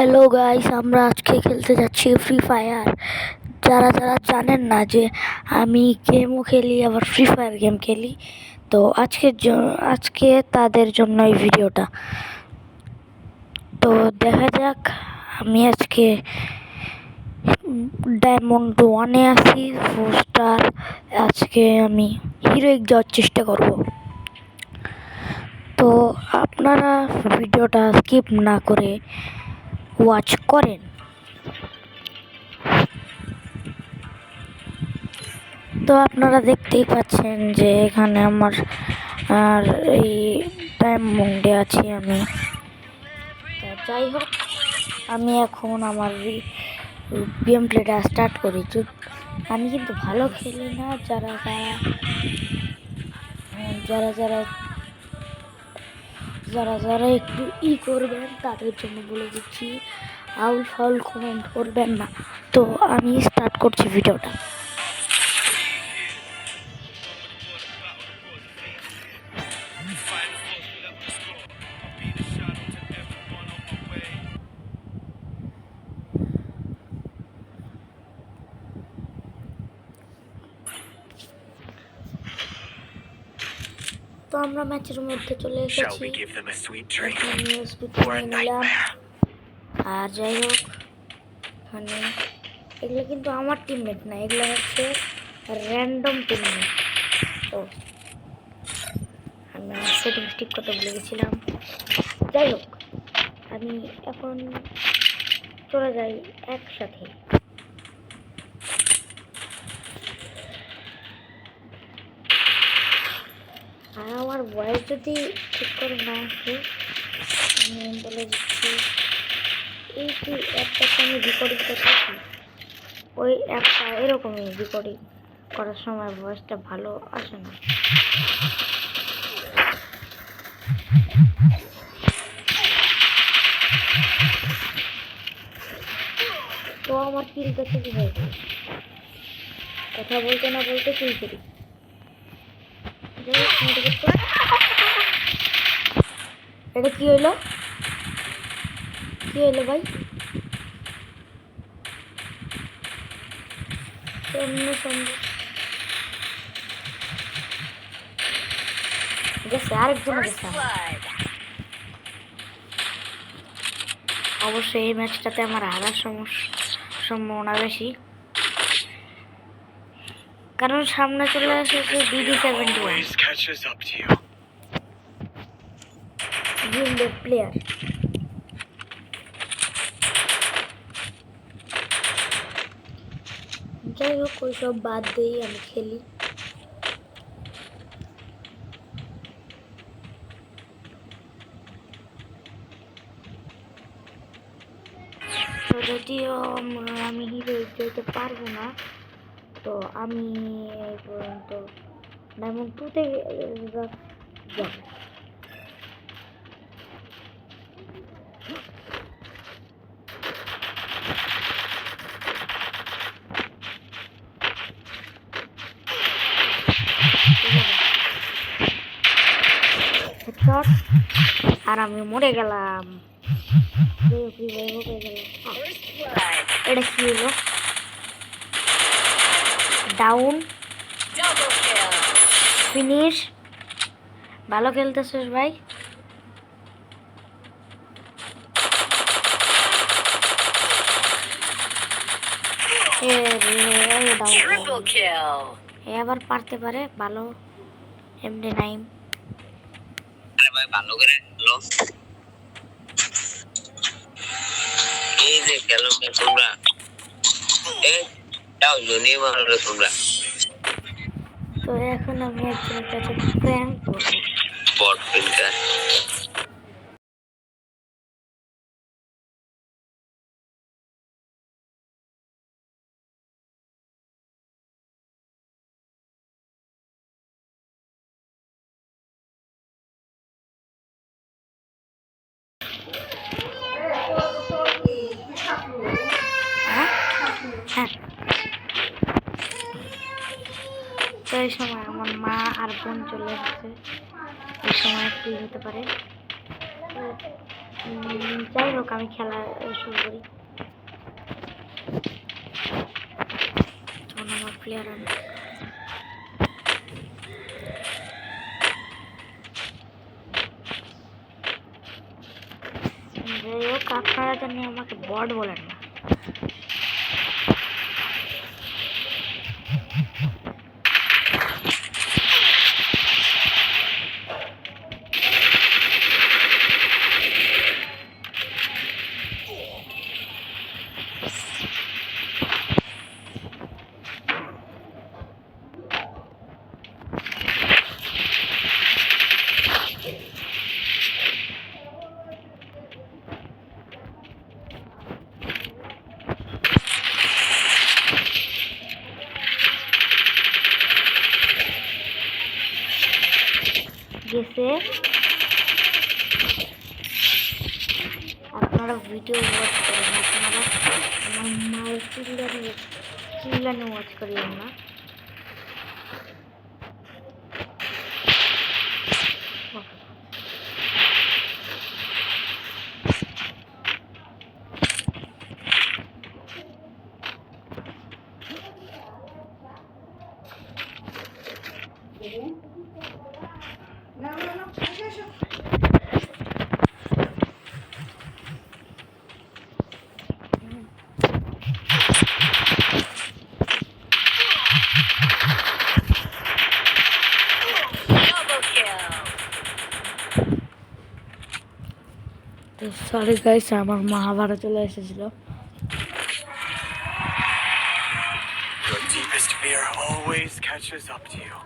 Hello guys, আমরা আজকে খেলতে যাচ্ছি ফ্রি ফায়ার। যারা যারা জানেন না যে আমি গেমও খেলি আবার ফ্রি ফায়ার গেম খেলি, তো আজকে তাদের জন্য এই ভিডিওটা। তো দেখা যাক, আমি আজকে ডায়মন্ড 1-এ আছি, 4 স্টার। আজকে আমি হিরোইক যাওয়ার চেষ্টা করব। তো আপনারা ভিডিওটা স্কিপ না করে ওয়াচ করেন। তো আপনারা দেখতেই পাচ্ছেন যে এখানে আমার আর এই ডায়মন্ডে আছি আমি। তো যাই হোক, আমি এখন আমার গেম প্লেটা স্টার্ট করি। আমি কিন্তু ভালো খেলি না। যারা যারা যারা যারা যারা একটু করবেন তাদের জন্য বলে দিচ্ছি, আউল ফাউল কমেন্ট করবেন না। তো আমি স্টার্ট করছি ভিডিওটা। তো আমরা ম্যাচের মধ্যে চলে এসেছি। নিলাম। আর যাই হোক, এখানে এগুলো কিন্তু আমার টিমমেট না, এগুলো হচ্ছে র্যান্ডম টিমমেট। তো আমি আমার সেটিংস ঠিক করতে ভুলে গেছিলাম। যাই হোক, আমি এখন চলে যাই একসাথে। আর আমার ভয়েস যদি ঠিক করে না আসে, আমি বলে দিচ্ছি, এই যে অ্যাপটাতে আমি রেকর্ডিং করতেছি, ওই অ্যাপটা এরকমই রেকর্ডিং করার সময় ভয়েসটা ভালো আসে না। তো আমার কিলটা শুরু হয়ে গেল, কথা বলতে না বলতে কিল করি। এটা কি হইলো ভাই? গেছে আরেকজন গেছে। অবশ্যই এই ম্যাচটাতে আমার হারার সম্ভাবনা বেশি, কারণ সামনে চলে এসেছে BD71 প্লেয়ার। যাই হোক, ওইসব বাদ দিয়েই আমি খেলি। তো যদিও আমি হিরো যেতে পারবো না, তো আমি এই পর্যন্ত ডায়মন্ড 2-তে যাব। আর আমি মরে গেলাম। এটা কি হলো? Down, finish. ভালো খেলতেছিস ভাই। এবার পারতে পারে ভালো। MD9 ভাই ভালো করে খেলো। এই যে খেলো তোমরা, এটাও জুনি মারো তোমরা। তো এখন আমি একজনের কাছে প্র্যাঙ্ক করব। বট ফিল্টার তো এই সময় আমার মা আর বোন চলে এসেছে। এই সময় একটু হতে পারে। যাই হোক আমি খেলা শুরু করি। তখন আমার প্লেয়ার যাই হোক আপনারা জানি আমাকে বট বলেন না। গেছে আপনারা ভিডিও ওয়াচ করেন, আপনারা আমার মায়ের চিল্লানি ওয়াচ করিয়েন না। তো সরি গাইস, আমার মা আবারও চলে এসেছিল। Your deepest fear always catches up to you.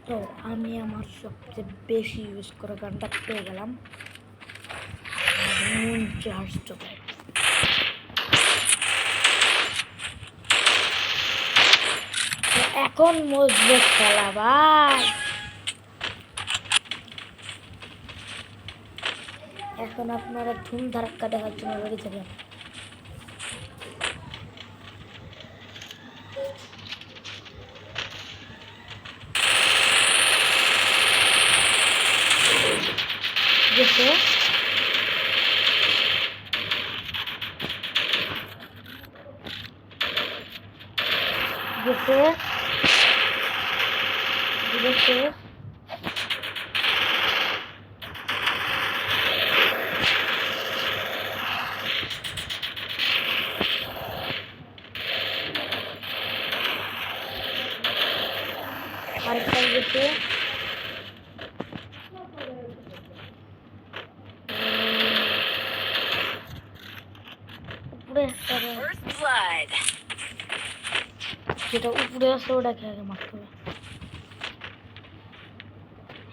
তো আমি আমার সবচেয়ে বেশি ইউজ করা গানটা পেয়ে গেলাম, জাস্ট এখন মজবুত খেলা ভাই। এখন আপনারা ধুম ধাক্কা দেখার জন্য রেডি থাকেন। গেছে গেছে গেছে আরেকটা গেছে। উপরে যেটা উপরে আছে ওটাকে আগে মারতে হবে।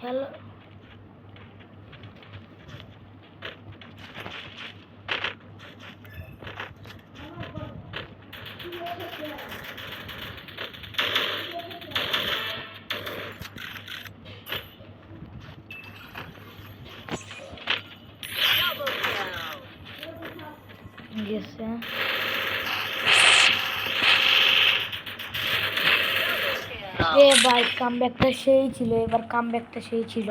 হ্যালো গেছে ভাই, কামব্যাকটা সেই ছিল, এবার কামব্যাকটা সেই ছিল।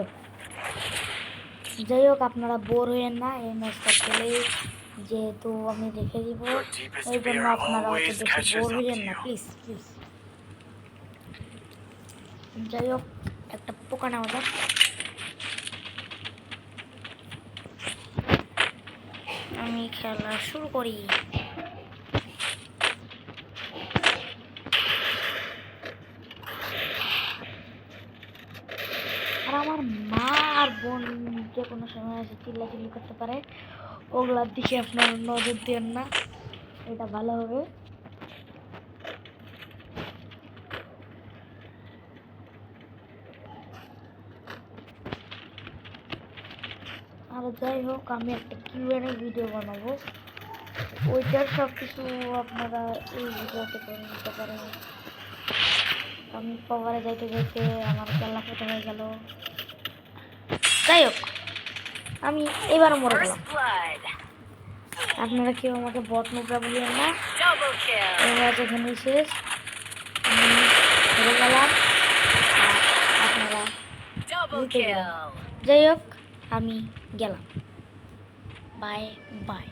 যাই হোক আপনারা বোর হয়েন না, এই ম্যাচটা খেলে যেহেতু আমি রেখে দিব, এই জন্য আপনারা অত বেশি বোর হয়েন না প্লিজ প্লিজ। যাই হোক একটা পোকা নেওয়া যাক। আমি খেলা শুরু করি। আর আমার মা আর বোন যে কোনো সময় এসে চিল্লাচিল্লি করতে পারে, ওগুলার দিকে আপনার নজর দেন না, এটা ভালো হবে। আর যাই হোক আমি একটা কিউএনএ ভিডিও বানাবো, ওইটার সব কিছু আপনারা এই ভিডিওতে করে নিতে পারেন। আমি পাওয়ারে যাইতে যাইতে আমার গলা কেটে হয়ে গেল। যাই হোক আমি এবারও মরে গেলাম। আপনারা কেউ আমাকে বট নোবরা বলিয়েন না। এই ম্যাচ এখানেই শেষ, আমি হেরে গেলাম। আপনারা Double জিতে গেলেন। kill. যাই হোক আমি গেলাম, বাই বাই।